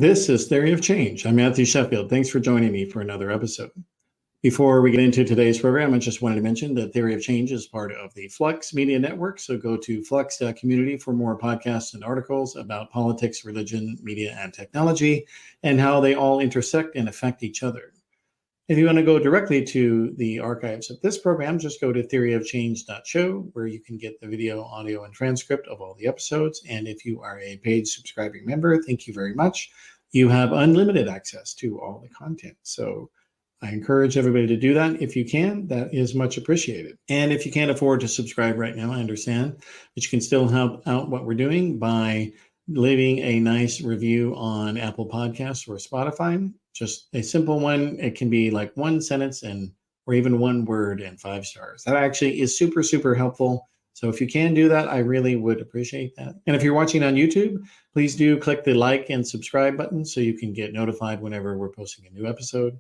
This is Theory of Change. I'm Matthew Sheffield. Thanks for joining me for another episode. Before we get into today's program, I just wanted to mention that Theory of Change is part of the Flux Media Network. So go to flux.community for more podcasts and articles about politics, religion, media, and technology, and how they all intersect and affect each other. If you want to go directly to the archives of this program, just go to theoryofchange.show, where you can get the video, audio, and transcript of all the episodes. And if you are a paid subscribing member, thank you very much. You have unlimited access to all the content. So I encourage everybody to do that if you can. That is much appreciated. And if you can't afford to subscribe right now, I understand, but you can still help out what we're doing by leaving a nice review on Apple Podcasts or Spotify. Just a simple one. It can be like one sentence or even one word and 5 stars. That actually is super, super helpful. So if you can do that, I really would appreciate that. And if you're watching on YouTube, please do click the like and subscribe button so you can get notified whenever we're posting a new episode.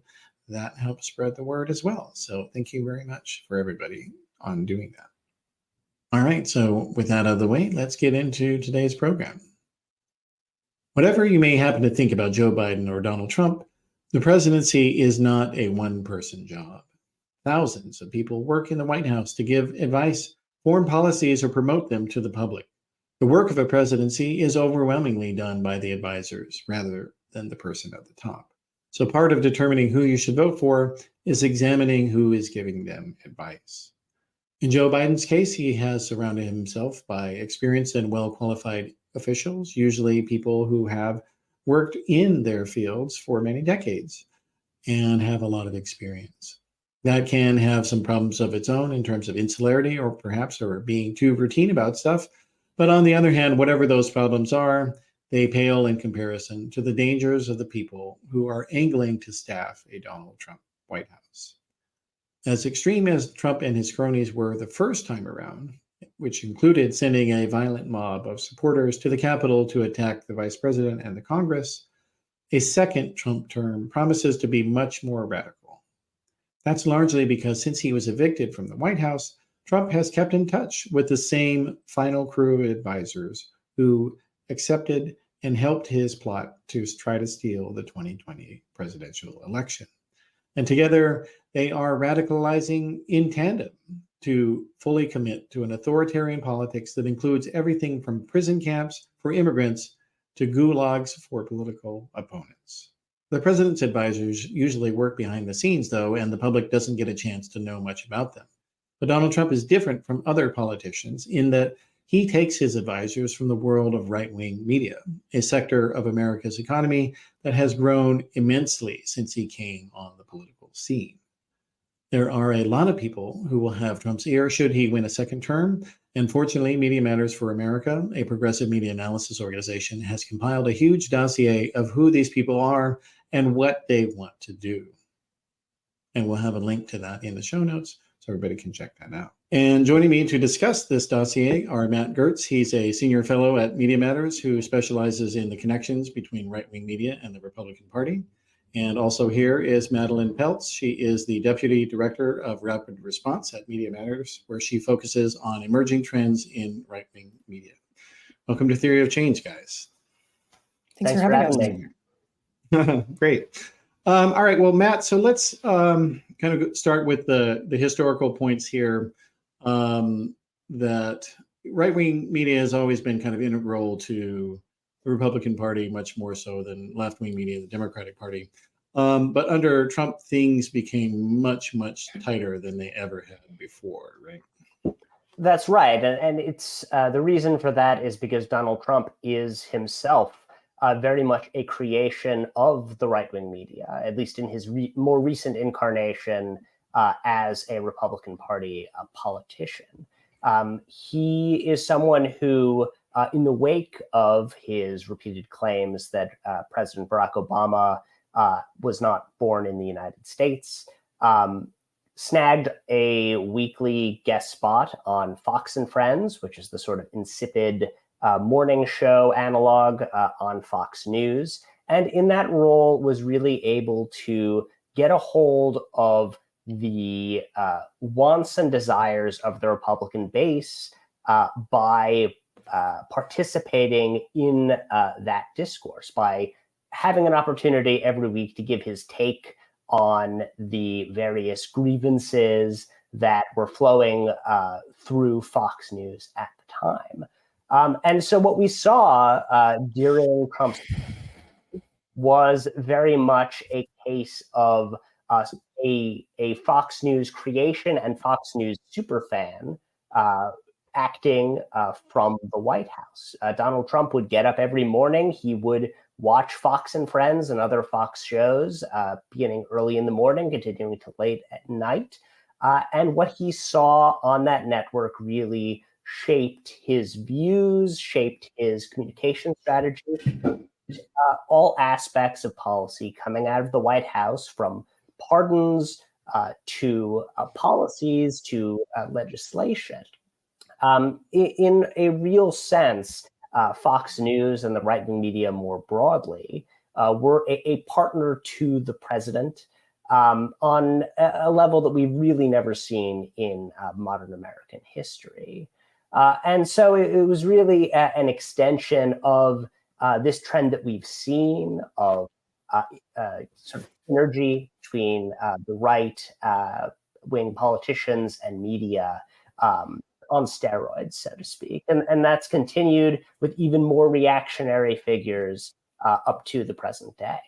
That helps spread the word as well. So thank you very much for everybody on doing that. All right, so with that out of the way, let's get into today's program. Whatever you may happen to think about Joe Biden or Donald Trump, the presidency is not a one-person job. Thousands of people work in the White House to give advice, form policies, or promote them to the public. The work of a presidency is overwhelmingly done by the advisors rather than the person at the top. So part of determining who you should vote for is examining who is giving them advice. In Joe Biden's case, he has surrounded himself by experienced and well-qualified officials, usually people who have worked in their fields for many decades and have a lot of experience. That can have some problems of its own in terms of insularity or perhaps being too routine about stuff. But on the other hand, whatever those problems are, they pale in comparison to the dangers of the people who are angling to staff a Donald Trump White House. As extreme as Trump and his cronies were the first time around, which included sending a violent mob of supporters to the Capitol to attack the vice president and the Congress, a second Trump term promises to be much more radical. That's largely because since he was evicted from the White House, Trump has kept in touch with the same final crew of advisors who accepted and helped his plot to try to steal the 2020 presidential election. And together, they are radicalizing in tandem to fully commit to an authoritarian politics that includes everything from prison camps for immigrants to gulags for political opponents. The president's advisors usually work behind the scenes, though, and the public doesn't get a chance to know much about them. But Donald Trump is different from other politicians in that he takes his advisors from the world of right-wing media, a sector of America's economy that has grown immensely since he came on the political scene. There are a lot of people who will have Trump's ear should he win a second term. And fortunately, Media Matters for America, a progressive media analysis organization, has compiled a huge dossier of who these people are and what they want to do. And we'll have a link to that in the show notes so everybody can check that out. And joining me to discuss this dossier are Matt Gertz. He's a senior fellow at Media Matters who specializes in the connections between right-wing media and the Republican Party. And also here is Madeline Peltz. She is the Deputy Director of Rapid Response at Media Matters, where she focuses on emerging trends in right-wing media. Welcome to Theory of Change, guys. Thanks for having me. Great. All right, well, Matt, so let's kind of start with the historical points here, that right-wing media has always been kind of integral to the Republican Party, much more so than left-wing media, the Democratic Party. But under Trump, things became much, much tighter than they ever had before, right? That's right. And it's the reason for that is because Donald Trump is himself very much a creation of the right-wing media, at least in his more recent incarnation as a Republican Party politician. He is someone who, in the wake of his repeated claims that President Barack Obama was not born in the United States, snagged a weekly guest spot on Fox and Friends, which is the sort of insipid morning show analog on Fox News. And in that role was really able to get a hold of the wants and desires of the Republican base by participating in that discourse, by having an opportunity every week to give his take on the various grievances that were flowing through Fox News at the time. And so what we saw during Trump's was very much a case of a Fox News creation and Fox News superfan acting from the White House. Donald Trump would get up every morning. He would watch Fox and Friends and other Fox shows, beginning early in the morning, continuing to late at night. And what he saw on that network really shaped his views, shaped his communication strategy, all aspects of policy coming out of the White House, from pardons to policies to legislation. In a real sense, Fox News and the right-wing media more broadly were a partner to the president on a level that we've really never seen in modern American history. And so it was really an extension of this trend that we've seen of sort of synergy between the right-wing politicians and media on steroids, so to speak. And that's continued with even more reactionary figures up to the present day.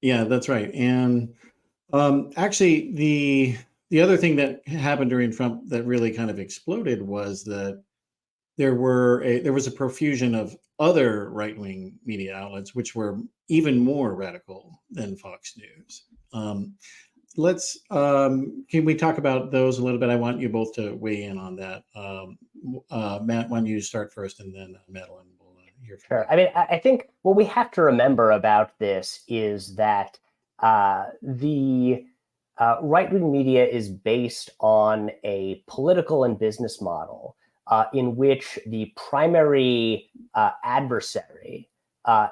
Yeah, that's right. And actually, the other thing that happened during Trump that really kind of exploded was that there was a profusion of other right-wing media outlets which were even more radical than Fox News. Can we talk about those a little bit? I want you both to weigh in on that. Matt, why don't you start first, and then Madeline will hear from you. Sure. I mean, I think what we have to remember about this is that the right-wing media is based on a political and business model in which the primary adversary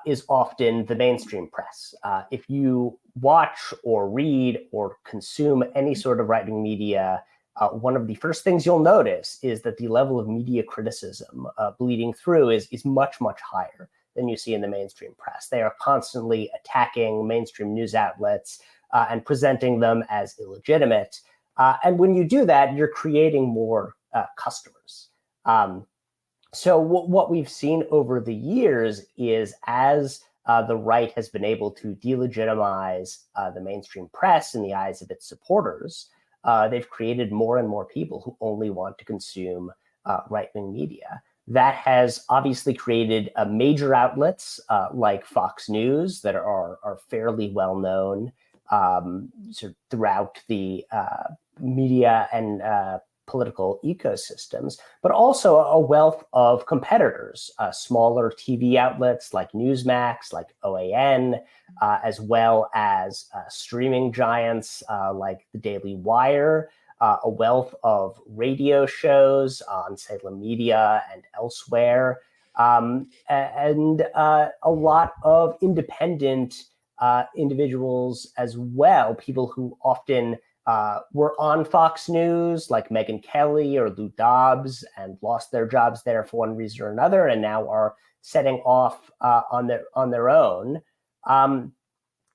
is often the mainstream press. If you watch or read or consume any sort of right-wing media, one of the first things you'll notice is that the level of media criticism bleeding through is much, much higher than you see in the mainstream press. They are constantly attacking mainstream news outlets and presenting them as illegitimate. And when you do that, you're creating more customers. So what we've seen over the years is, as the right has been able to delegitimize the mainstream press in the eyes of its supporters, they've created more and more people who only want to consume right-wing media. That has obviously created major outlets like Fox News that are fairly well known sort of throughout the media and political ecosystems, but also a wealth of competitors, smaller TV outlets like Newsmax, like OAN, as well as streaming giants like the Daily Wire, a wealth of radio shows on Salem Media and elsewhere, and a lot of independent individuals as well, people who often were on Fox News, like Megyn Kelly or Lou Dobbs, and lost their jobs there for one reason or another, and now are setting off on their own.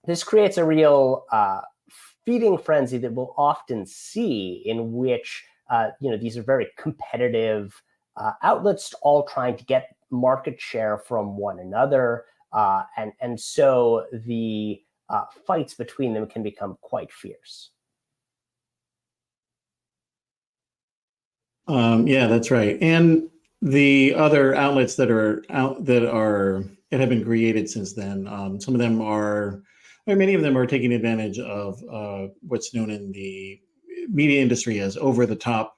This creates a real feeding frenzy that we'll often see, in which these are very competitive outlets, all trying to get market share from one another, and so the fights between them can become quite fierce. Yeah, that's right. And the other outlets that have been created since then, some of them many of them are taking advantage of what's known in the media industry as over-the-top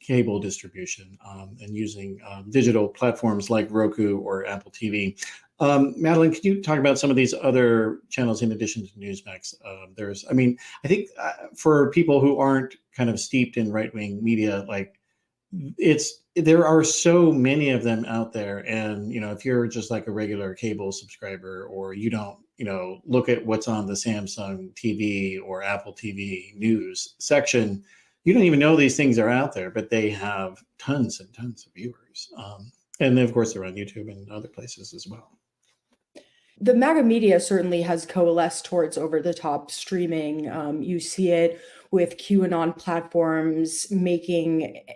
cable distribution, and using digital platforms like Roku or Apple TV. Madeline, could you talk about some of these other channels in addition to Newsmax? I think for people who aren't kind of steeped in right-wing media, there are so many of them out there. And, if you're just like a regular cable subscriber, or you don't, look at what's on the Samsung TV or Apple TV news section, you don't even know these things are out there, but they have tons and tons of viewers. And then, of course, they're on YouTube and other places as well. The MAGA media certainly has coalesced towards over-the-top streaming. You see it with QAnon platforms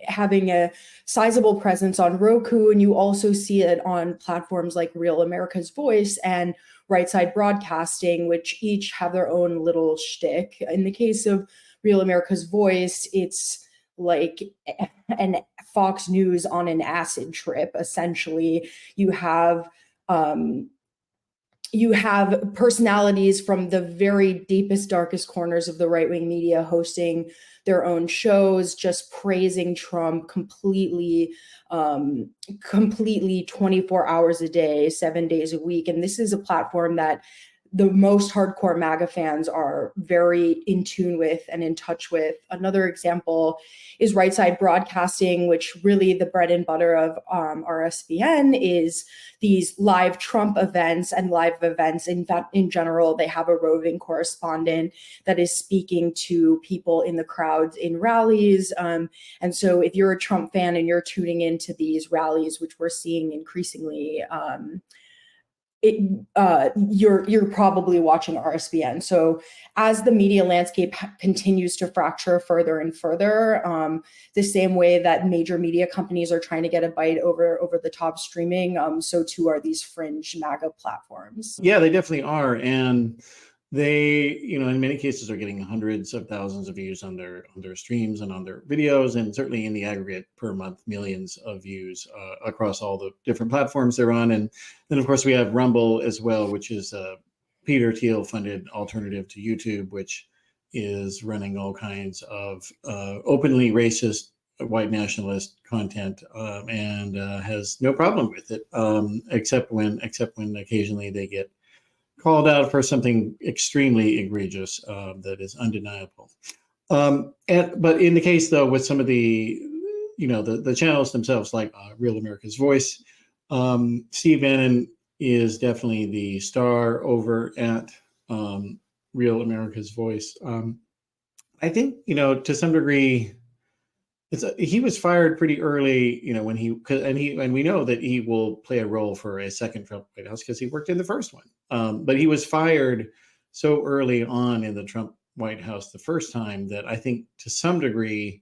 having a sizable presence on Roku, and you also see it on platforms like Real America's Voice and Right Side Broadcasting, which each have their own little shtick. In the case of Real America's Voice, it's like an Fox News on an acid trip, essentially. You have personalities from the very deepest, darkest corners of the right-wing media hosting their own shows, just praising Trump completely 24 hours a day, 7 days a week. And this is a platform that the most hardcore MAGA fans are very in tune with and in touch with. Another example is Right Side Broadcasting, which really the bread and butter of RSBN is these live Trump events and live events. In fact, in general, they have a roving correspondent that is speaking to people in the crowds in rallies. And so if you're a Trump fan and you're tuning into these rallies, which we're seeing increasingly, you're probably watching RSBN. So as the media landscape continues to fracture further and further, the same way that major media companies are trying to get a bite over the top streaming, so too are these fringe MAGA platforms. Yeah, they definitely are. And they, in many cases are getting hundreds of thousands of views on their streams and on their videos, and certainly in the aggregate per month, millions of views across all the different platforms they're on. And then, of course, we have Rumble as well, which is a Peter Thiel funded alternative to YouTube, which is running all kinds of openly racist, white nationalist content, and has no problem with it, except when occasionally they get called out for something extremely egregious that is undeniable. But in the case, though, with some of the channels themselves, like Real America's Voice, Steve Bannon is definitely the star over at Real America's Voice. I think, to some degree, he was fired pretty early, when and we know that he will play a role for a second Trump White House because he worked in the first one. But he was fired so early on in the Trump White House the first time that I think to some degree,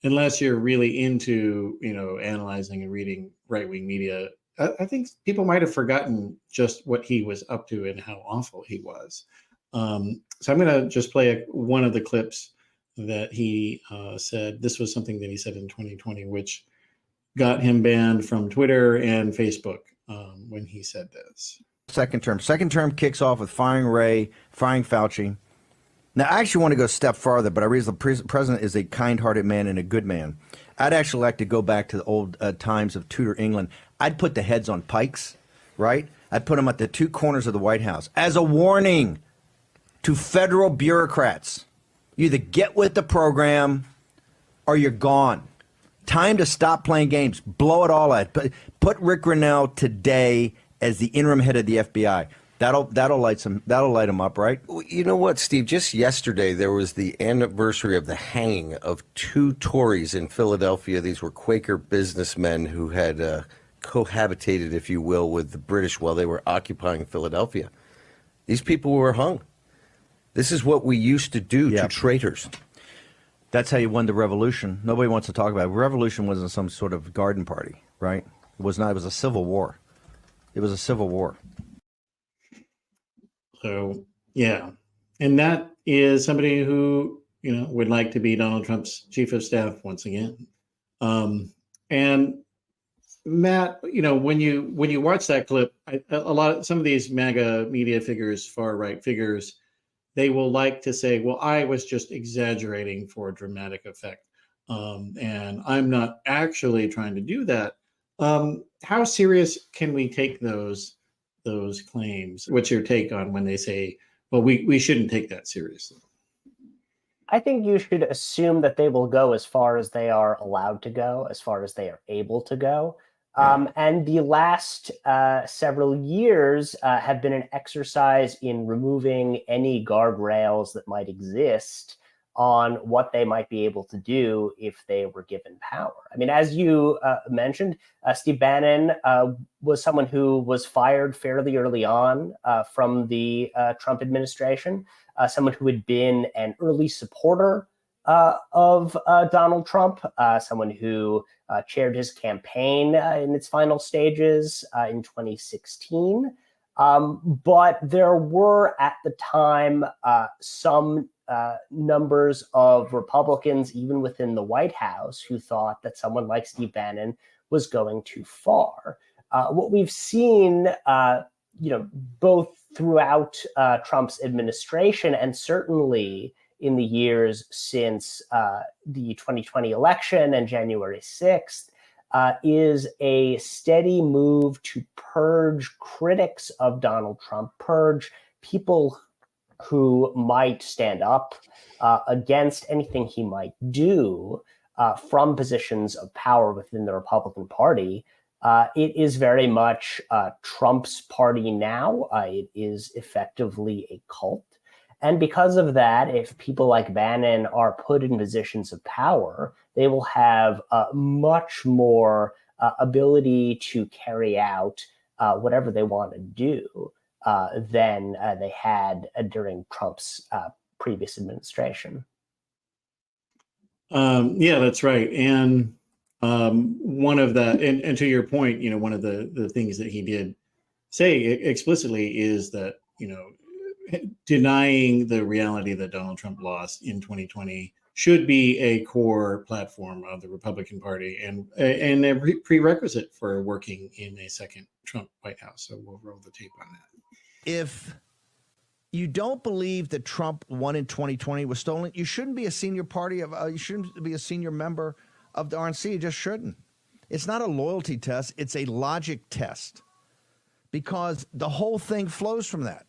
unless you're really into, analyzing and reading right-wing media, I think people might have forgotten just what he was up to and how awful he was. So I'm going to just play one of the clips that he said. This was something that he said in 2020, which got him banned from Twitter and Facebook when he said this. Second term kicks off with firing Wray, firing Fauci. Now, I actually want to go a step farther, but I realize the president is a kind-hearted man and a good man. I'd actually like to go back to the old times of Tudor England. I'd put the heads on pikes, right? I'd put them at the two corners of the White House as a warning to federal bureaucrats. You either get with the program or you're gone. Time to stop playing games. Blow it all out. Put Rick Grinnell today as the interim head of the FBI. That'll light him up, right? You know what, Steve? Just yesterday, there was the anniversary of the hanging of two Tories in Philadelphia. These were Quaker businessmen who had cohabitated, if you will, with the British while they were occupying Philadelphia. These people were hung. This is what we used to do to traitors. That's how you won the revolution. Nobody wants to talk about it. Revolution wasn't some sort of garden party, right? It was not. It was a civil war. It was a civil war. So, yeah. And that is somebody who, would like to be Donald Trump's chief of staff once again. And Matt, when you watch that clip, some of these MAGA media figures, far right figures, they will like to say, well, I was just exaggerating for dramatic effect. And I'm not actually trying to do that. How serious can we take those claims? What's your take on when they say, well, we shouldn't take that seriously? I think you should assume that they will go as far as they are allowed to go, as far as they are able to go. And the last several years have been an exercise in removing any guardrails that might exist on what they might be able to do if they were given power. I mean, as you mentioned, Steve Bannon was someone who was fired fairly early on from the Trump administration, someone who had been an early supporter of Donald Trump, someone who chaired his campaign in its final stages in 2016. But there were at the time some numbers of Republicans, even within the White House, who thought that someone like Steve Bannon was going too far. What we've seen, both throughout Trump's administration and certainly in the years since the 2020 election and January 6th, is a steady move to purge critics of Donald Trump, purge people who might stand up against anything he might do from positions of power within the Republican Party. It is very much Trump's party now. It is effectively a cult. And because of that, if people like Bannon are put in positions of power, they will have much more ability to carry out whatever they want to do than they had during Trump's previous administration. Yeah, that's right. And one of the, and to your point, one of the things that he did say explicitly is that, denying the reality that Donald Trump lost in 2020 should be a core platform of the Republican Party and a prerequisite for working in a second Trump White House. So we'll roll the tape on that. If you don't believe that Trump won in 2020 was stolen, you shouldn't be a senior you shouldn't be a senior member of the RNC. You just shouldn't. It's not a loyalty test. It's a logic test because the whole thing flows from that.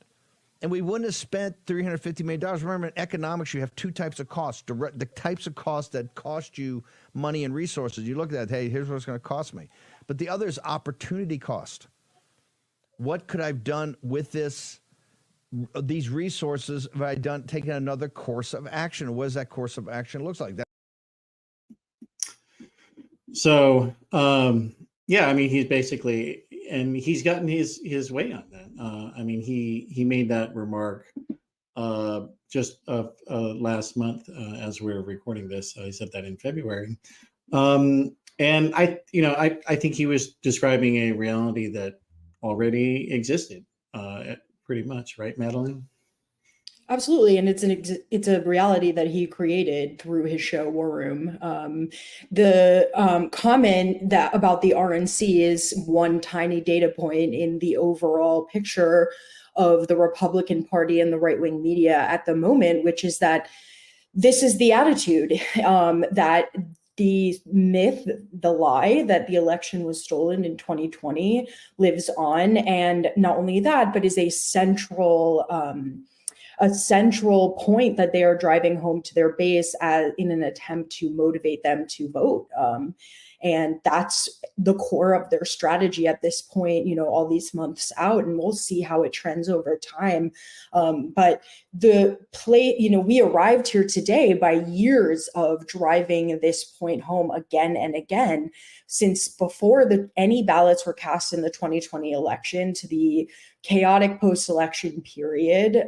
And we wouldn't have spent $350 million. Remember, in economics, you have two types of costs. The types of costs that cost you money and resources. You look at that, hey, here's what it's going to cost me. But the other is opportunity cost. What could I have done with these resources if I had taken another course of action? What does that course of action look like? So, yeah, I mean, he's basically, and he's gotten his way on that. I mean, he made that remark just last month as we're recording this. He said that in February, and I think he was describing a reality that already existed, pretty much, right, Madeline? Absolutely, and it's a reality that he created through his show War Room. The comment that about the RNC is one tiny data point in the overall picture of the Republican Party and the right-wing media at the moment, which is that this is the attitude that the myth, the lie that the election was stolen in 2020 lives on, and not only that, but is a central point that they are driving home to their base in an attempt to motivate them to vote. And that's the core of their strategy at this point, all these months out, and we'll see how it trends over time. But we arrived here today by years of driving this point home again and again, since before any ballots were cast in the 2020 election to the chaotic post-election period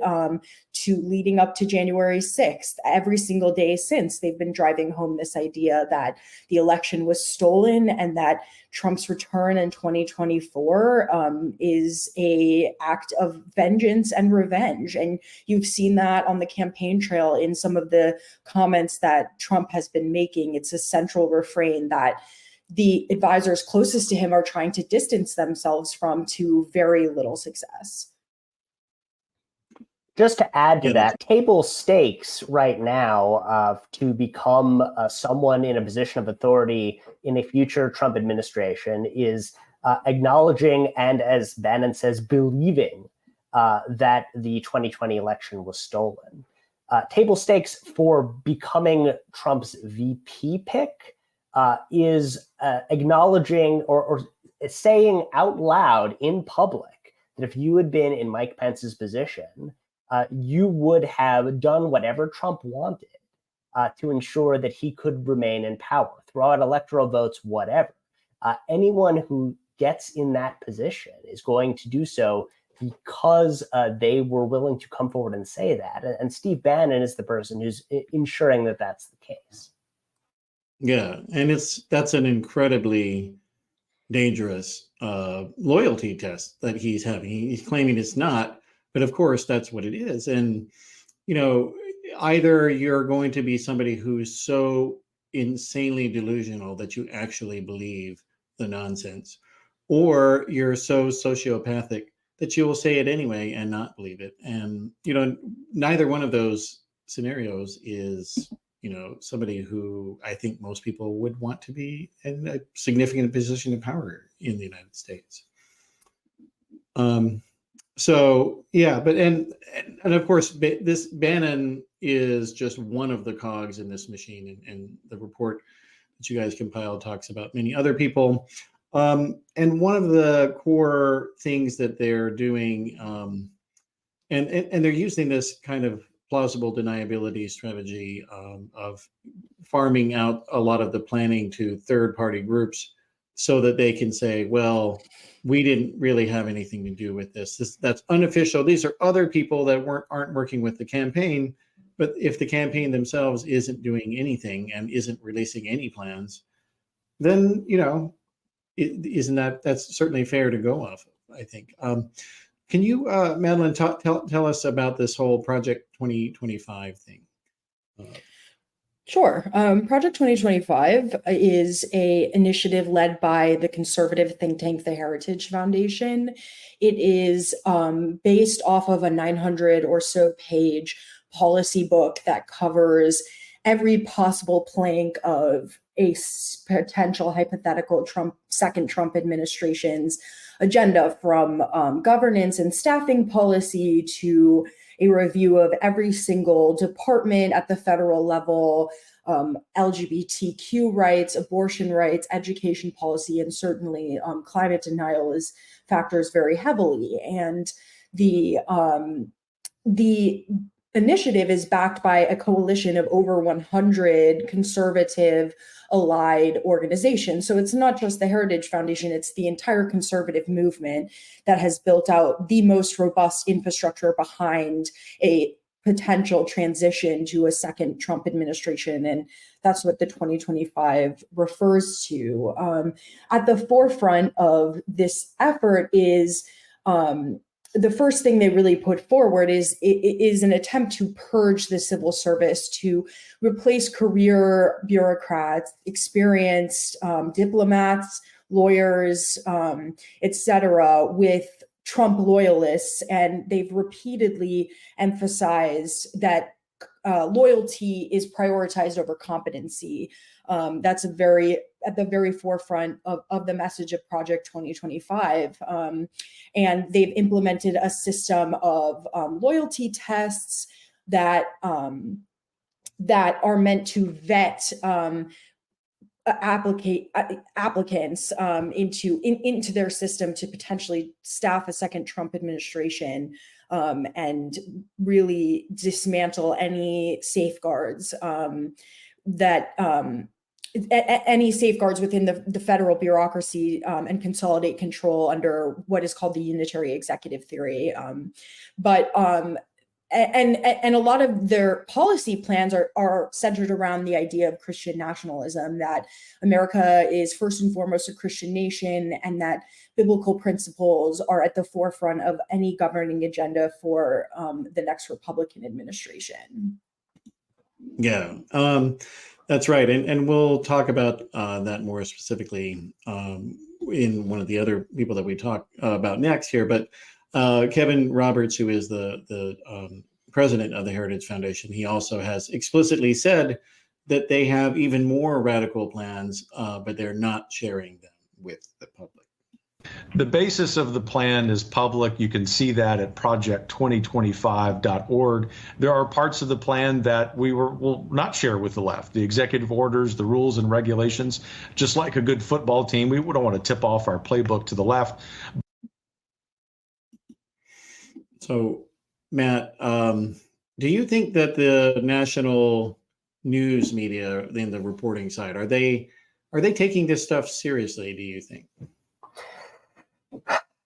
to leading up to January 6th. Every single day since, they've been driving home this idea that the election was stolen and that Trump's return in 2024 is an act of vengeance and revenge. And you've seen that on the campaign trail in some of the comments that Trump has been making. It's a central refrain that the advisors closest to him are trying to distance themselves from, to very little success. Just to add to that, table stakes right now to become someone in a position of authority in a future Trump administration is acknowledging and, as Bannon says, believing that the 2020 election was stolen. Table stakes for becoming Trump's VP pick is acknowledging or saying out loud in public that if you had been in Mike Pence's position, you would have done whatever Trump wanted. to ensure that he could remain in power, throw out electoral votes, whatever. Anyone who gets in that position is going to do so because they were willing to come forward and say that. And Steve Bannon is the person who's ensuring that that's the case. Yeah, and that's an incredibly dangerous loyalty test that he's having. He's claiming it's not, but of course that's what it is. And either you're going to be somebody who's so insanely delusional that you actually believe the nonsense, or you're so sociopathic that you will say it anyway and not believe it. And neither one of those scenarios is somebody who I think most people would want to be in a significant position of power in the United States. So yeah, but and of course, this Bannon is just one of the cogs in this machine, and the report that you guys compiled talks about many other people. And one of the core things that they're doing, and they're using this kind of plausible deniability strategy of farming out a lot of the planning to third-party groups so that they can say, well, we didn't really have anything to do with this. That's unofficial. These are other people that aren't working with the campaign. But if the campaign themselves isn't doing anything and isn't releasing any plans, then that's certainly fair to go off of, I think. Can you, Madeline, tell us about this whole Project 2025 thing? Sure. Project 2025 is an initiative led by the conservative think tank, the Heritage Foundation. It is based off of a 900 or so page policy book that covers every possible plank of a potential hypothetical second Trump administration's agenda, from governance and staffing policy to a review of every single department at the federal level, LGBTQ rights, abortion rights, education policy, and certainly climate denial factors very heavily. And the initiative is backed by a coalition of over 100 conservative allied organizations. So it's not just the Heritage Foundation, it's the entire conservative movement that has built out the most robust infrastructure behind a potential transition to a second Trump administration. And that's what the 2025 refers to. At the forefront of this effort is the first thing they really put forward is an attempt to purge the civil service, to replace career bureaucrats, experienced diplomats, lawyers, et cetera, with Trump loyalists. And they've repeatedly emphasized that loyalty is prioritized over competency. That's at the very forefront of the message of Project 2025. And they've implemented a system of loyalty tests that are meant to vet applicants into their system to potentially staff a second Trump administration, and really dismantle any safeguards any safeguards within the federal bureaucracy, and consolidate control under what is called the unitary executive theory. And a lot of their policy plans are centered around the idea of Christian nationalism, that America is first and foremost a Christian nation, and that biblical principles are at the forefront of any governing agenda for the next Republican administration. Yeah, that's right. And we'll talk about that more specifically in one of the other people that we talk about next here. But Kevin Roberts, who is the president of the Heritage Foundation, he also has explicitly said that they have even more radical plans, but they're not sharing them with the public. The basis of the plan is public. You can see that at project2025.org. There are parts of the plan that we will not share with the left. The executive orders, the rules and regulations, just like a good football team, we don't want to tip off our playbook to the left. So, Matt, do you think that the national news media in the reporting side? Are they taking this stuff seriously, do you think?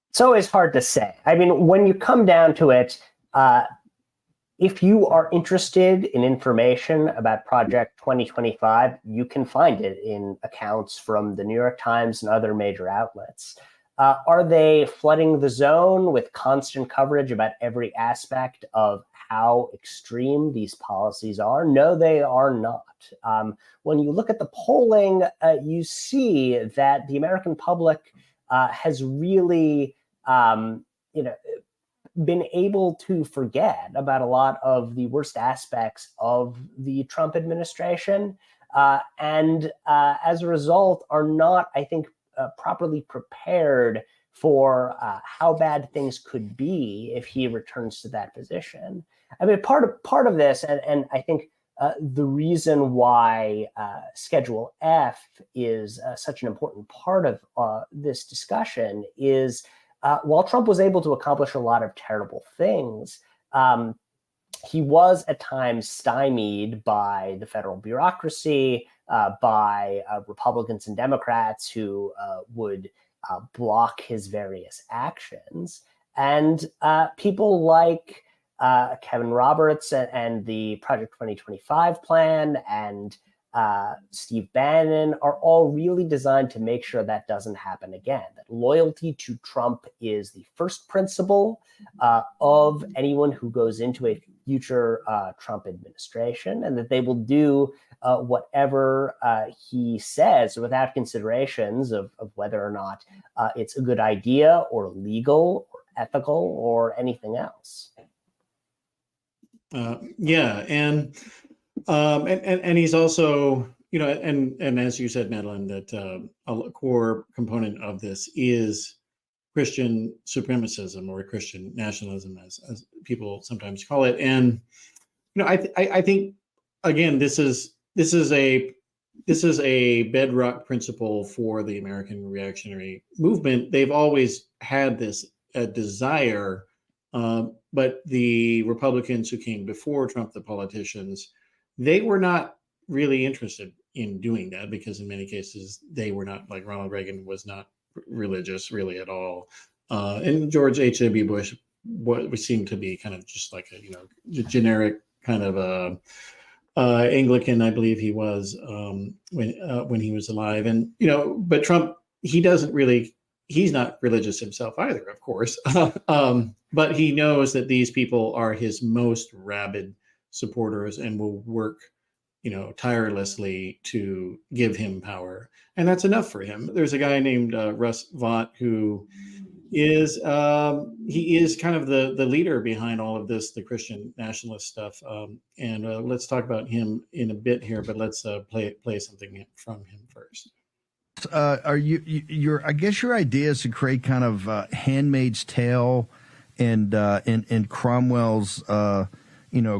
It's always hard to say. I mean, when you come down to it, if you are interested in information about Project 2025, you can find it in accounts from the New York Times and other major outlets. Are they flooding the zone with constant coverage about every aspect of how extreme these policies are? No, they are not. When you look at the polling, you see that the American public has really, been able to forget about a lot of the worst aspects of the Trump administration, and as a result are not, I think, properly prepared for how bad things could be if he returns to that position. I mean, part of this, and I think the reason why Schedule F is such an important part of this discussion is while Trump was able to accomplish a lot of terrible things, he was at times stymied by the federal bureaucracy, by Republicans and Democrats who would block his various actions. And people like Kevin Roberts and the Project 2025 plan and Steve Bannon are all really designed to make sure that doesn't happen again. That loyalty to Trump is the first principle of anyone who goes into a future Trump administration, and that they will do whatever he says without considerations of whether or not it's a good idea or legal or ethical or anything else. Yeah, and he's also, and as you said, Madeline, that a core component of this is Christian supremacism or Christian nationalism, as people sometimes call it. And I think again, this is a bedrock principle for the American reactionary movement. They've always had this desire, but the Republicans who came before Trump, the politicians, they were not really interested in doing that because in many cases they were not, like Ronald Reagan was not religious really at all. And George H.W. Bush seemed to be kind of just like a generic kind of Anglican, I believe he was when he was alive. And but Trump, he's not religious himself either, of course. But he knows that these people are his most rabid supporters and will work tirelessly to give him power, and that's enough for him. There's a guy named Russ Vought who is he is kind of the leader behind all of this, the Christian nationalist stuff, and let's talk about him in a bit here, but let's play something from him first. Are your I guess your idea is to create kind of Handmaid's Tale and Cromwell's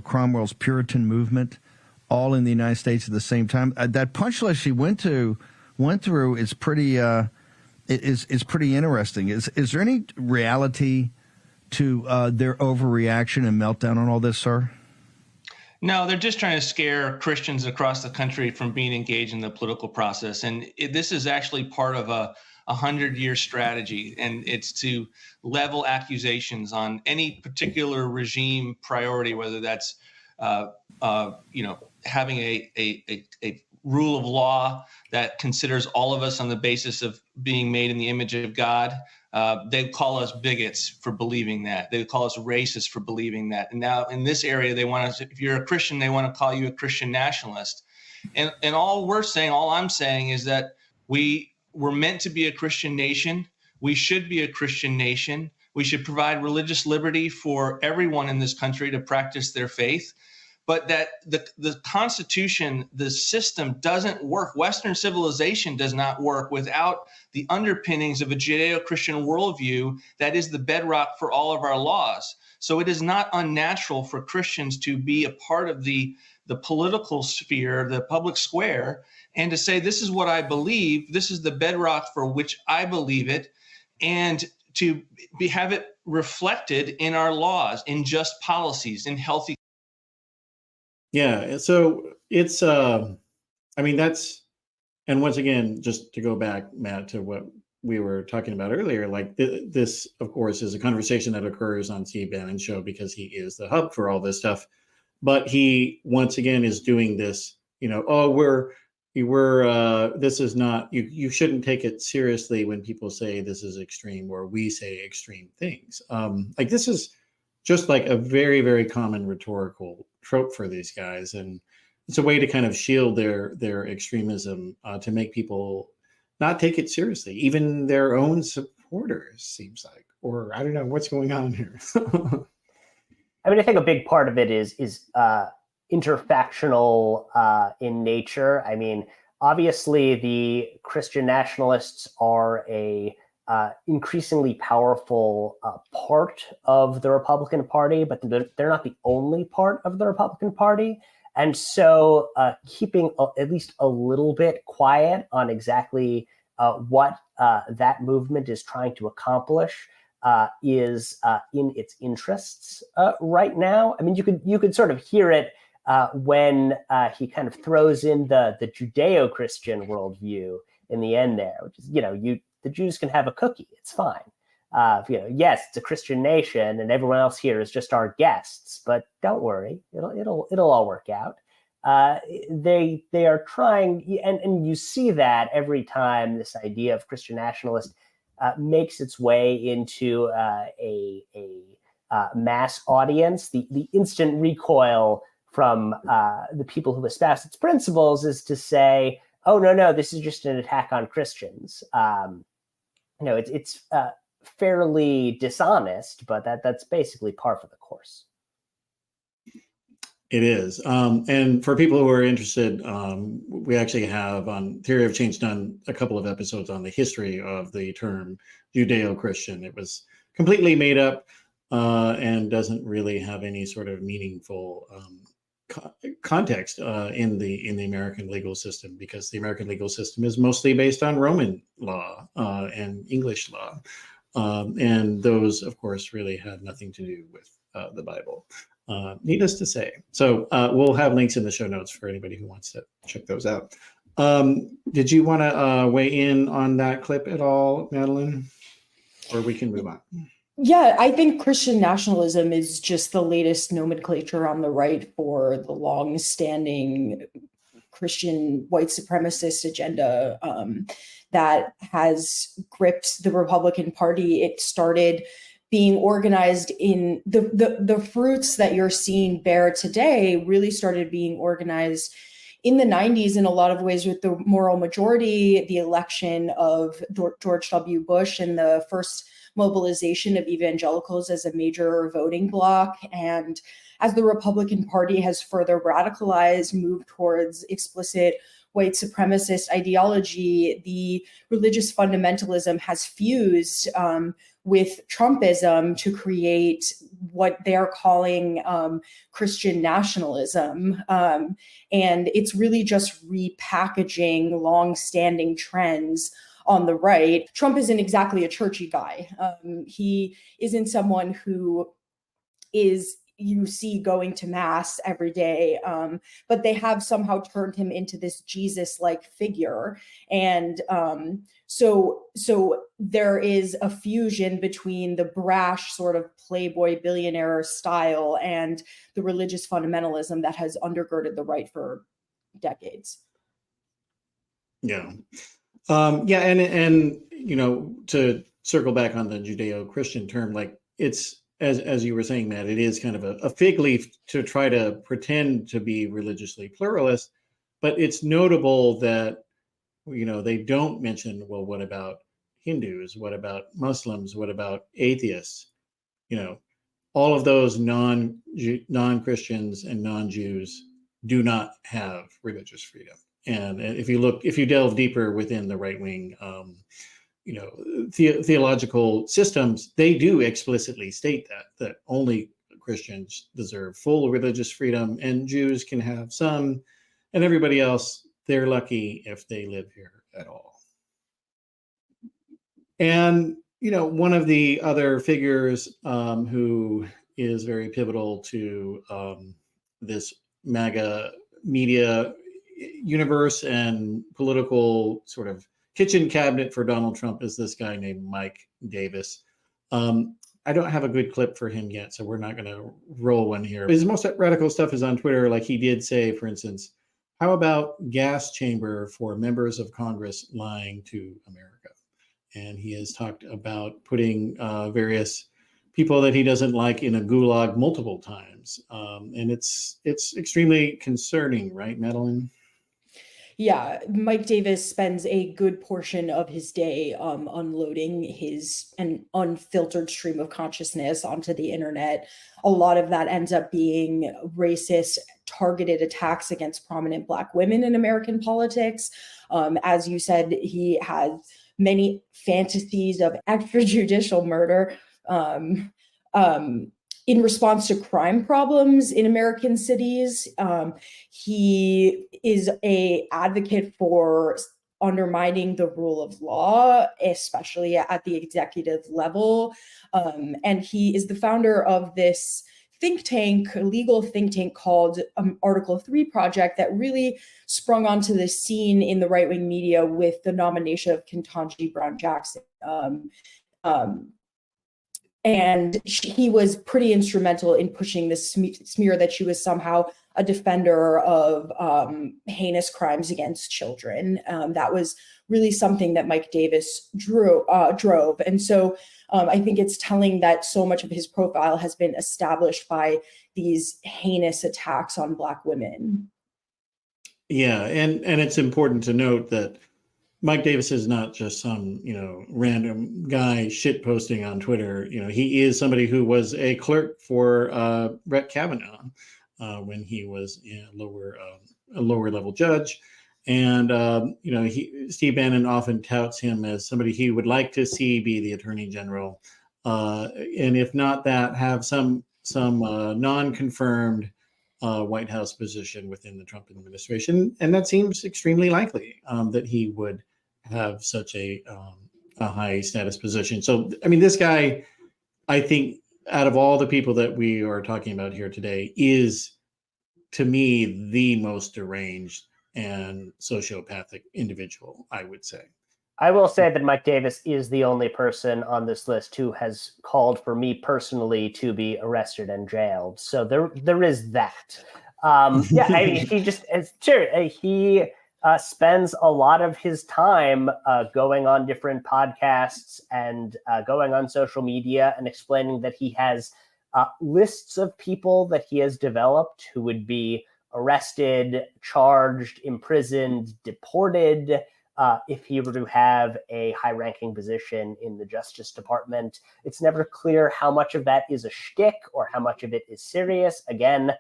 Cromwell's Puritan movement all in the United States at the same time. That punch list she went through is pretty is pretty interesting. Is there any reality to their overreaction and meltdown on all this, sir? No, they're just trying to scare Christians across the country from being engaged in the political process. And this is actually part of a 100-year strategy, and it's to level accusations on any particular regime priority, whether that's having a rule of law that considers all of us on the basis of being made in the image of God. They call us bigots for believing that. They call us racist for believing that. And now in this area, they want to, if you're a Christian, they want to call you a Christian nationalist. And all I'm saying is that we're meant to be a Christian nation. We should be a Christian nation. We should provide religious liberty for everyone in this country to practice their faith. But that the Constitution, the system doesn't work. Western civilization does not work without the underpinnings of a Judeo-Christian worldview that is the bedrock for all of our laws. So it is not unnatural for Christians to be a part of the political sphere, the public square, and to say, this is what I believe, this is the bedrock for which I believe it, and to have it reflected in our laws, in just policies, in healthy. Yeah. So it's I mean, that's, and once again, just to go back, Matt, to what we were talking about earlier, like this, of course, is a conversation that occurs on Steve Bannon's show because he is the hub for all this stuff. But he, once again, is doing this, oh, this is not, you shouldn't take it seriously when people say this is extreme or we say extreme things. Like this is just like a very, very common rhetorical trope for these guys. And it's a way to kind of shield their extremism, to make people not take it seriously, even their own supporters, seems like, or I don't know what's going on here. I mean, I think a big part of it is interfactional in nature. I mean, obviously, the Christian nationalists are a increasingly powerful part of the Republican Party, but they're not the only part of the Republican Party. And so keeping at least a little bit quiet on exactly what that movement is trying to accomplish is in its interests right now. I mean, you could sort of hear it when he kind of throws in the Judeo-Christian worldview in the end there, which is, the Jews can have a cookie. It's fine. Yes, it's a Christian nation, and everyone else here is just our guests. But don't worry, it'll all work out. They are trying, and you see that every time this idea of Christian nationalist makes its way into a mass audience. The instant recoil from the people who espouse its principles is to say, "Oh no, this is just an attack on Christians." It's fairly dishonest, but that's basically par for the course. It is. And for people who are interested, we actually have on Theory of Change done a couple of episodes on the history of the term Judeo-Christian. It was completely made up and doesn't really have any sort of meaningful context in the American legal system, because the American legal system is mostly based on Roman law and English law. And those, of course, really had nothing to do with the Bible. Needless to say. So we'll have links in the show notes for anybody who wants to check those out. Did you want to weigh in on that clip at all, Madeline? Or we can move on. Yeah, I think Christian nationalism is just the latest nomenclature on the right for the long-standing Christian white supremacist agenda that has gripped the Republican Party. It started being organized in the fruits that you're seeing bear today really started being organized in the 90s in a lot of ways with the moral majority, the election of George W. Bush, and the first mobilization of evangelicals as a major voting bloc. And as the Republican Party has further radicalized, moved towards explicit white supremacist ideology, the religious fundamentalism has fused with Trumpism to create what they're calling Christian nationalism. And it's really just repackaging long-standing trends on the right. Trump isn't exactly a churchy guy. He isn't someone who is, you see, going to mass every day, but they have somehow turned him into this Jesus-like figure. And so there is a fusion between the brash sort of playboy billionaire style and the religious fundamentalism that has undergirded the right for decades. Yeah. Yeah, and to circle back on the Judeo-Christian term, like it's, as you were saying, Matt, it is kind of a fig leaf to try to pretend to be religiously pluralist, but it's notable that, they don't mention, well, what about Hindus? What about Muslims? What about atheists? All of those non-Christians and non-Jews do not have religious freedom. And if you delve deeper within the right-wing, theological systems, they do explicitly state that only Christians deserve full religious freedom and Jews can have some, and everybody else, they're lucky if they live here at all. And, one of the other figures who is very pivotal to this MAGA media universe and political sort of kitchen cabinet for Donald Trump is this guy named Mike Davis. I don't have a good clip for him yet, so we're not going to roll one here. His most radical stuff is on Twitter. Like he did say, for instance, how about gas chamber for members of Congress lying to America? And he has talked about putting various people that he doesn't like in a gulag multiple times. And it's extremely concerning, right, Madeline? Yeah, Mike Davis spends a good portion of his day unloading an unfiltered stream of consciousness onto the internet. A lot of that ends up being racist, targeted attacks against prominent Black women in American politics. As you said, he has many fantasies of extrajudicial murder. In response to crime problems in American cities. He is an advocate for undermining the rule of law, especially at the executive level. And he is the founder of this legal think tank called Article 3 Project that really sprung onto the scene in the right-wing media with the nomination of Ketanji Brown Jackson. And he was pretty instrumental in pushing this smear that she was somehow a defender of heinous crimes against children. That was really something that Mike Davis drove. And so I think it's telling that so much of his profile has been established by these heinous attacks on Black women. Yeah, and it's important to note that Mike Davis is not just some, random guy shit posting on Twitter. He is somebody who was a clerk for Brett Kavanaugh when he was a lower level judge. And, Steve Bannon often touts him as somebody he would like to see be the attorney general. And if not that, have some non-confirmed White House position within the Trump administration. And that seems extremely likely that he would have such a high status position. So, this guy, I think, out of all the people that we are talking about here today, is, to me, the most deranged and sociopathic individual, I would say. I will say that Mike Davis is the only person on this list who has called for me personally to be arrested and jailed. So there is that. He spends a lot of his time going on different podcasts and going on social media and explaining that he has lists of people that he has developed who would be arrested, charged, imprisoned, deported if he were to have a high-ranking position in the Justice Department. It's never clear how much of that is a shtick or how much of it is serious. Again,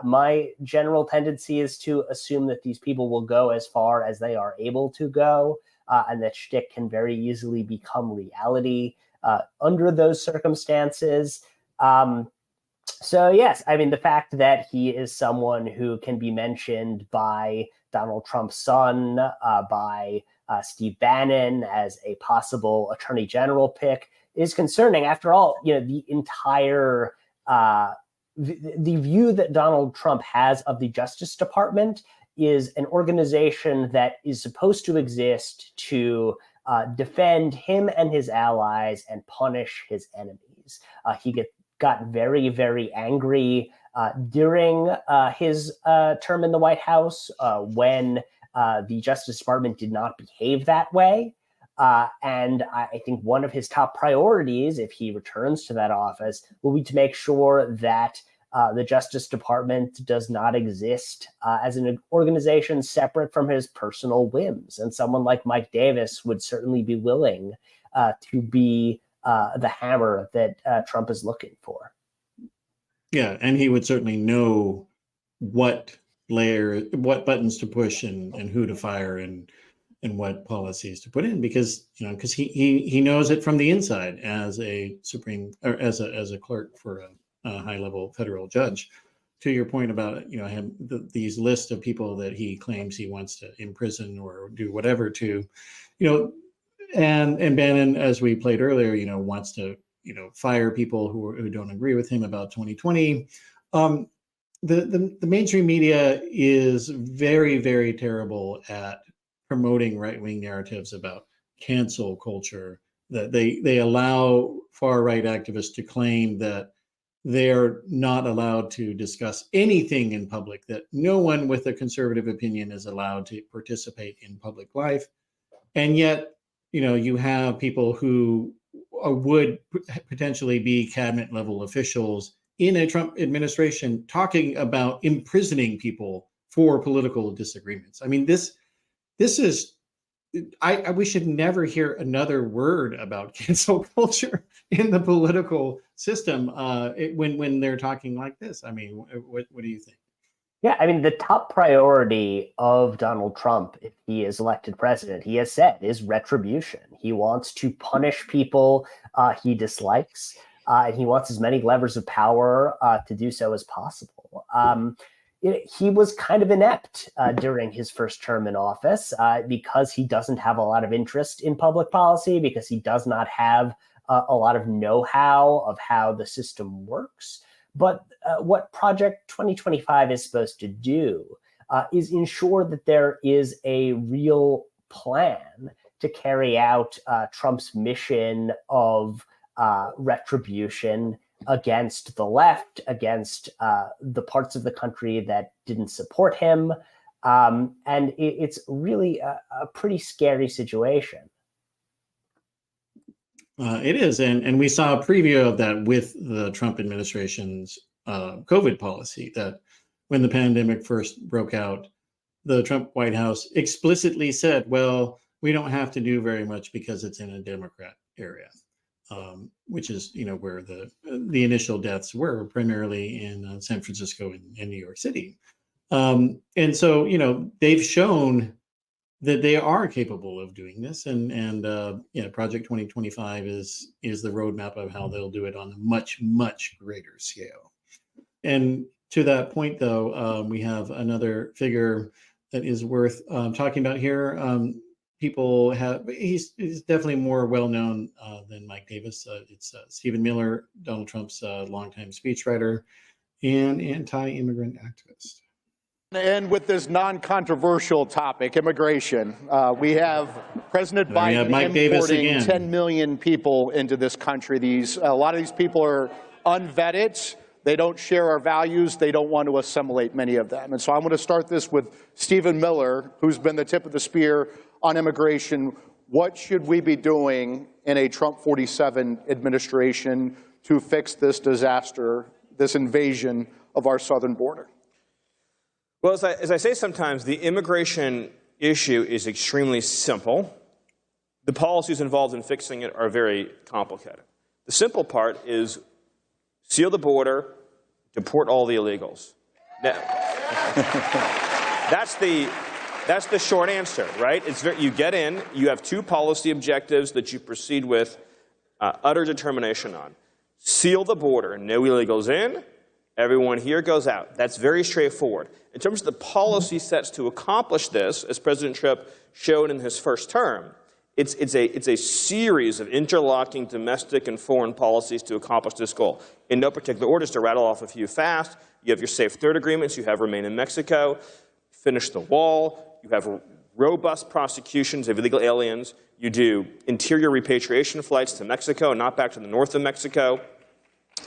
my general tendency is to assume that these people will go as far as they are able to go, and that shtick can very easily become reality under those circumstances. So yes, the fact that he is someone who can be mentioned by Donald Trump's son, by Steve Bannon as a possible attorney general pick is concerning. After all, the entire the view that Donald Trump has of the Justice Department is an organization that is supposed to exist to defend him and his allies and punish his enemies. He got very, very angry during his term in the White House when the Justice Department did not behave that way. And I think one of his top priorities, if he returns to that office, will be to make sure that the Justice Department does not exist as an organization separate from his personal whims. And someone like Mike Davis would certainly be willing to be the hammer that Trump is looking for. Yeah, and he would certainly know what buttons to push and who to fire and what policies to put in, because he knows it from the inside as a as a clerk for a high level federal judge. To your point about these lists of people that he claims he wants to imprison or do whatever to, and Bannon, as we played earlier, wants to fire people who don't agree with him about 2020. the mainstream media is very, very terrible at promoting right-wing narratives about cancel culture, that they allow far-right activists to claim that they're not allowed to discuss anything in public, that no one with a conservative opinion is allowed to participate in public life. And yet, you have people who would potentially be cabinet level officials in a Trump administration talking about imprisoning people for political disagreements. I mean, this is, we should never hear another word about cancel culture in the political system when they're talking like this. I mean, what do you think? Yeah, I mean, the top priority of Donald Trump, if he is elected president, he has said, is retribution. He wants to punish people he dislikes, and he wants as many levers of power to do so as possible. He was kind of inept during his first term in office because he doesn't have a lot of interest in public policy, because he does not have a lot of know-how of how the system works. But what Project 2025 is supposed to do is ensure that there is a real plan to carry out Trump's mission of retribution against the left, against the parts of the country that didn't support him. And it's really a pretty scary situation. It is, and we saw a preview of that with the Trump administration's COVID policy, that when the pandemic first broke out, the Trump White House explicitly said, well, we don't have to do very much because it's in a Democrat area, which is, where the initial deaths were, primarily in San Francisco and New York City. And so, they've shown that they are capable of doing this, and Project 2025 is the roadmap of how they'll do it on a much, much greater scale. And to that point, though, we have another figure that is worth talking about here. He's definitely more well known than Mike Davis. It's Stephen Miller, Donald Trump's longtime speechwriter and anti-immigrant activist. And with this non-controversial topic, immigration, we have President Biden importing 10 million people into this country. A lot of these people are unvetted. They don't share our values. They don't want to assimilate, many of them. And so I'm going to start this with Stephen Miller, who's been the tip of the spear on immigration. What should we be doing in a Trump 47 administration to fix this disaster, this invasion of our southern border? Well, as I say sometimes, the immigration issue is extremely simple. The policies involved in fixing it are very complicated. The simple part is seal the border, deport all the illegals. That's the short answer, right? You get in, you have two policy objectives that you proceed with utter determination on. Seal the border, no illegals in, everyone here goes out. That's very straightforward. In terms of the policy sets to accomplish this, as President Trump showed in his first term, it's a series of interlocking domestic and foreign policies to accomplish this goal. In no particular order, just to rattle off a few fast, you have your Safe Third agreements, you have Remain in Mexico, finish the wall, you have robust prosecutions of illegal aliens, you do interior repatriation flights to Mexico, not back to the north of Mexico.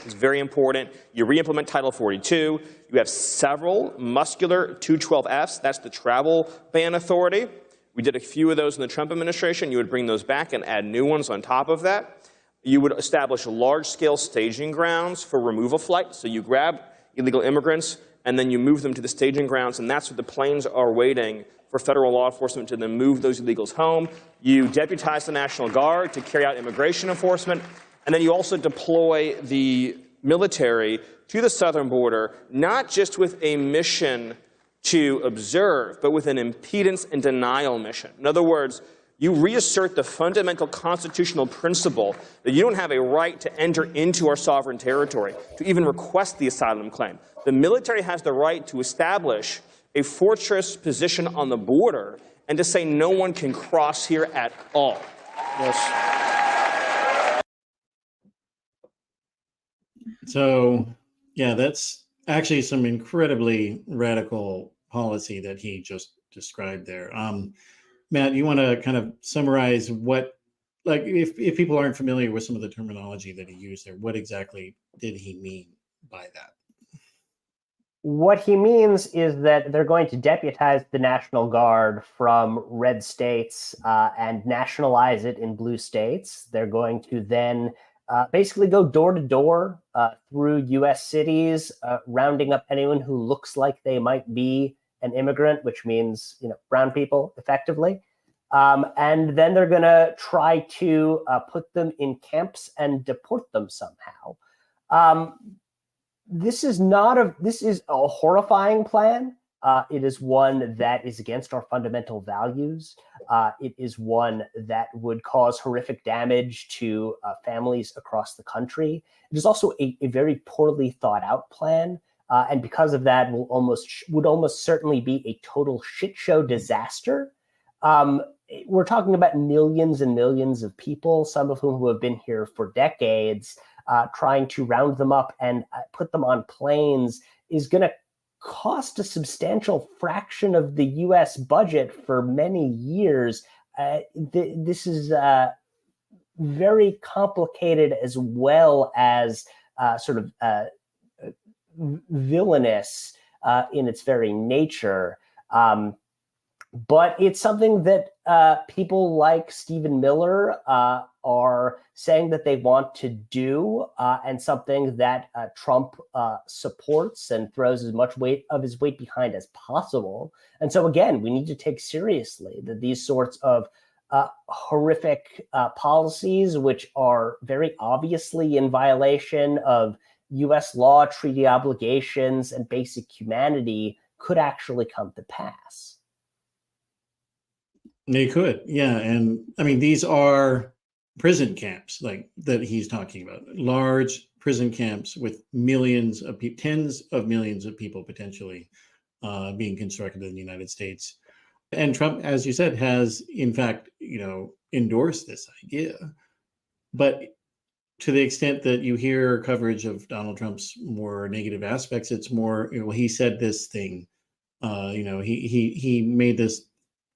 It's very important. You re-implement Title 42. You have several muscular 212Fs. That's the travel ban authority. We did a few of those in the Trump administration. You would bring those back and add new ones on top of that. You would establish large-scale staging grounds for removal flights. So you grab illegal immigrants, and then you move them to the staging grounds, and that's where the planes are waiting for federal law enforcement to then move those illegals home. You deputize the National Guard to carry out immigration enforcement. And then you also deploy the military to the southern border, not just with a mission to observe, but with an impedance and denial mission. In other words, you reassert the fundamental constitutional principle that you don't have a right to enter into our sovereign territory, to even request the asylum claim. The military has the right to establish a fortress position on the border and to say no one can cross here at all. Yes. So, yeah, that's actually some incredibly radical policy that he just described there. Matt, you want to kind of summarize what, like, if people aren't familiar with some of the terminology that he used there, what exactly did he mean by that? What he means is that they're going to deputize the National Guard from red states and nationalize it in blue states. They're going to then basically go door to door through U.S. cities, rounding up anyone who looks like they might be an immigrant, which means, you know, brown people, effectively. And then they're going to try to put them in camps and deport them somehow. This is a horrifying plan. It is one that is against our fundamental values. It is one that would cause horrific damage to families across the country. It is also a very poorly thought out plan. And because of that, would almost certainly be a total shit show disaster. We're talking about millions and millions of people, some of whom have been here for decades. Trying to round them up and put them on planes is going to cost a substantial fraction of the U.S. budget for many years. This is very complicated, as well as villainous in its very nature. But it's something that people like Stephen Miller are saying that they want to do, and something that Trump supports and throws as much weight behind as possible. And so, again, we need to take seriously that these sorts of horrific policies, which are very obviously in violation of U.S. law, treaty obligations, and basic humanity, could actually come to pass. They could, yeah. And I mean, these are prison camps like that he's talking about, large prison camps with millions of people, tens of millions of people potentially being constructed in the United States. And Trump, as you said, has in fact, endorsed this idea. But to the extent that you hear coverage of Donald Trump's more negative aspects, it's more, he said this thing, he made this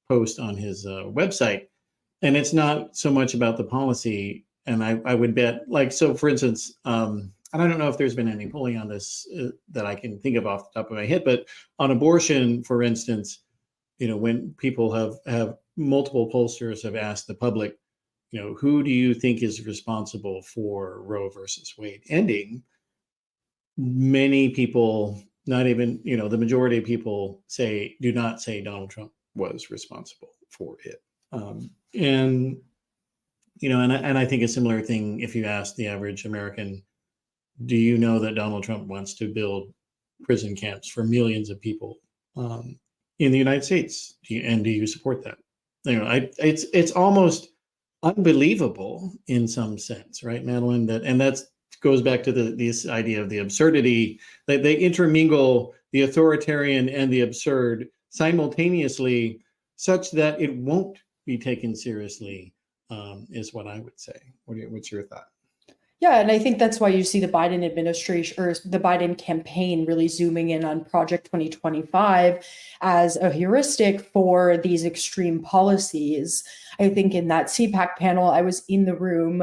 post on his website, and it's not so much about the policy. And I would bet, so for instance, and I don't know if there's been any polling on this that I can think of off the top of my head, but on abortion, for instance, when people have multiple pollsters have asked the public, who do you think is responsible for Roe versus Wade ending? Many people, not even, the majority of people do not say Donald Trump was responsible for it. And I think a similar thing, if you ask the average American, do you know that Donald Trump wants to build prison camps for millions of people in the United States? Do you support that? It's almost unbelievable in some sense, right, Madeline? That goes back to this idea of the absurdity, that they intermingle the authoritarian and the absurd simultaneously, such that it won't be taken seriously, is what I would say. What's your thought? Yeah, and I think that's why you see the Biden administration or the Biden campaign really zooming in on Project 2025 as a heuristic for these extreme policies. I think in that CPAC panel, I was in the room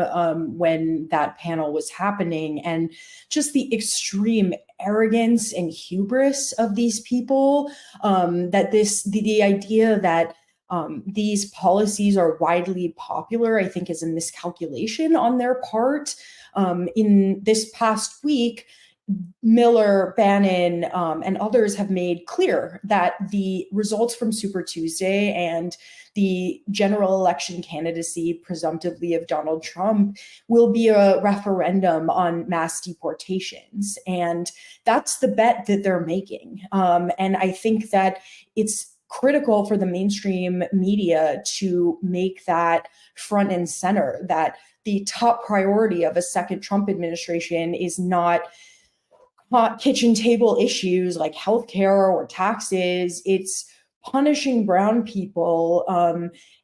when that panel was happening, and just the extreme arrogance and hubris of these people, that the idea that these policies are widely popular, I think, is a miscalculation on their part. In this past week, Miller, Bannon, and others have made clear that the results from Super Tuesday and the general election candidacy, presumptively of Donald Trump, will be a referendum on mass deportations. And that's the bet that they're making. And I think that it's critical for the mainstream media to make that front and center, that the top priority of a second Trump administration is not kitchen table issues like healthcare or taxes. It's punishing brown people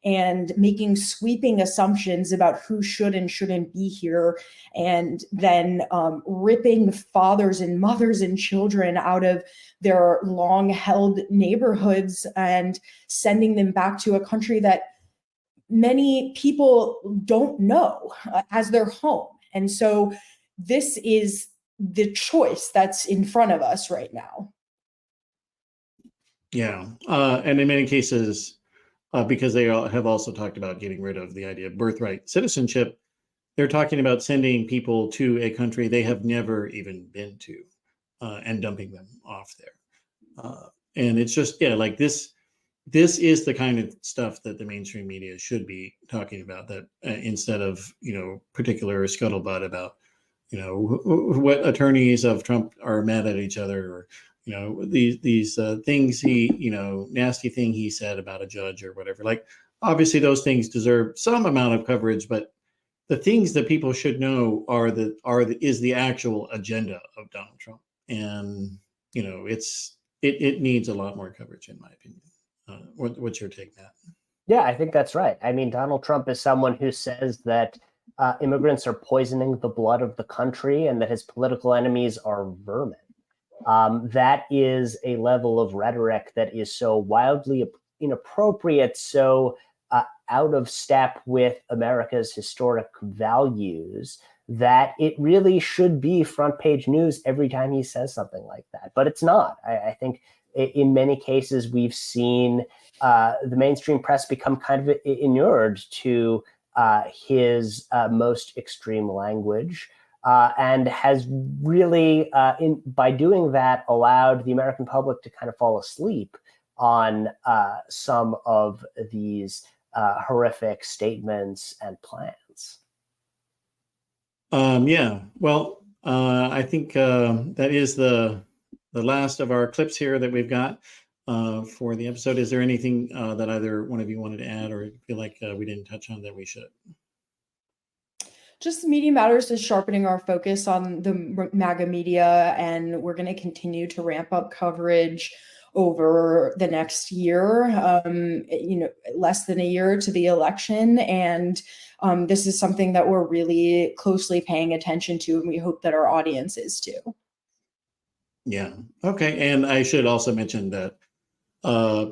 and making sweeping assumptions about who should and shouldn't be here, and then ripping fathers and mothers and children out of their long-held neighborhoods and sending them back to a country that many people don't know as their home. And so this is the choice that's in front of us right now. Yeah. And in many cases, because they have also talked about getting rid of the idea of birthright citizenship, they're talking about sending people to a country they have never even been to and dumping them off there. And it's just, yeah, like this is the kind of stuff that the mainstream media should be talking about, that instead of, particular scuttlebutt about, what attorneys of Trump are mad at each other, or, these things he, nasty thing he said about a judge or whatever. Like, obviously those things deserve some amount of coverage, but the things that people should know is the actual agenda of Donald Trump. And, it needs a lot more coverage, in my opinion. What's your take, Matt? Yeah, I think that's right. I mean, Donald Trump is someone who says that immigrants are poisoning the blood of the country and that his political enemies are vermin. That is a level of rhetoric that is so wildly inappropriate, so out of step with America's historic values, that it really should be front page news every time he says something like that. But it's not. I think in many cases, we've seen the mainstream press become kind of inured to his most extreme language, and has really, by doing that, allowed the American public to kind of fall asleep on some of these horrific statements and plans. Yeah, well, I think that is the last of our clips here that we've got for the episode. Is there anything that either one of you wanted to add, or feel like we didn't touch on that we should? Just Media Matters is sharpening our focus on the MAGA media, and we're going to continue to ramp up coverage over the next year, less than a year to the election. And this is something that we're really closely paying attention to, and we hope that our audience is too. Yeah. Okay. And I should also mention that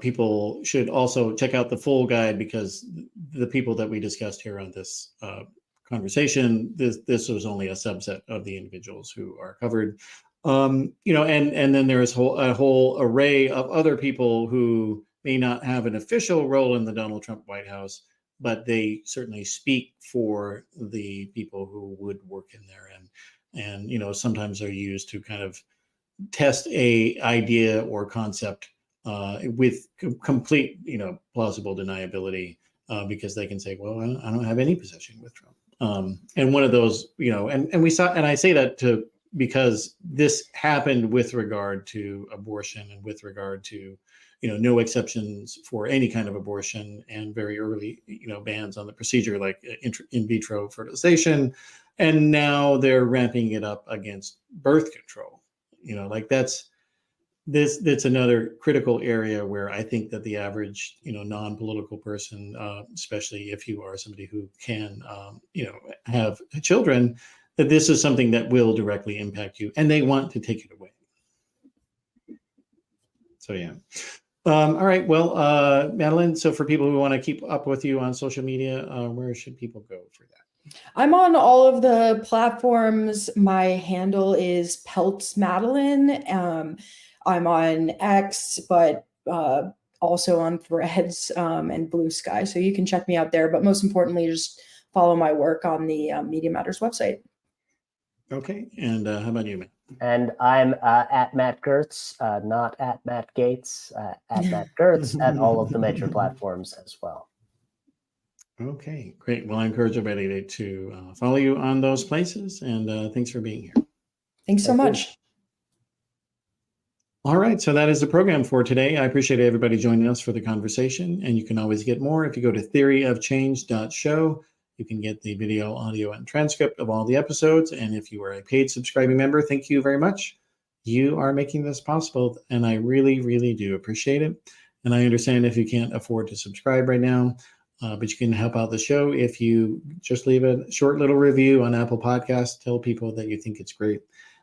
people should also check out the full guide, because the people that we discussed here on this conversation, this was only a subset of the individuals who are covered. And then there is a whole array of other people who may not have an official role in the Donald Trump White House, but they certainly speak for the people who would work in there, and sometimes are used to kind of test a idea or concept with complete plausible deniability, because they can say, well, I don't have any position with Trump, and one of those, and we saw, and I say that because this happened with regard to abortion, and with regard to no exceptions for any kind of abortion, and very early bans on the procedure like in vitro fertilization, and now they're ramping it up against birth control. That's another critical area where I think that the average non-political person, especially if you are somebody who can have children, that this is something that will directly impact you, and they want to take it away. So yeah. All right. Well, Madeline, so for people who want to keep up with you on social media, where should people go for that? I'm on all of the platforms. My handle is Peltz Madeline. I'm on X, but also on Threads and Blue Sky. So you can check me out there. But most importantly, just follow my work on the Media Matters website. Okay. And how about you, Matt? And I'm at Matt Gertz, not at Matt Gates, at Matt Gertz, at all of the major platforms as well. Okay, great. Well, I encourage everybody to follow you on those places, and thanks for being here. Thanks so much. All right, so that is the program for today. I appreciate everybody joining us for the conversation, and you can always get more if you go to theoryofchange.show. You can get the video, audio, and transcript of all the episodes. And if you are a paid subscribing member, thank you very much. You are making this possible, and I really, really do appreciate it. And I understand if you can't afford to subscribe right now, but you can help out the show if you just leave a short little review on Apple Podcasts. Tell people that you think it's great.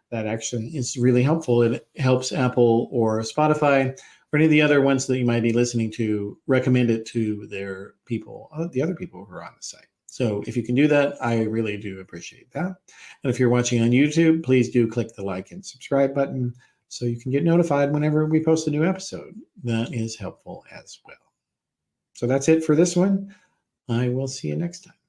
That actually is really helpful. It helps Apple or Spotify or any of the other ones that you might be listening to recommend it to their people, the other people who are on the site. So if you can do that, I really do appreciate that. And if you're watching on YouTube, please do click the like and subscribe button so you can get notified whenever we post a new episode. That is helpful as well. So that's it for this one. I will see you next time.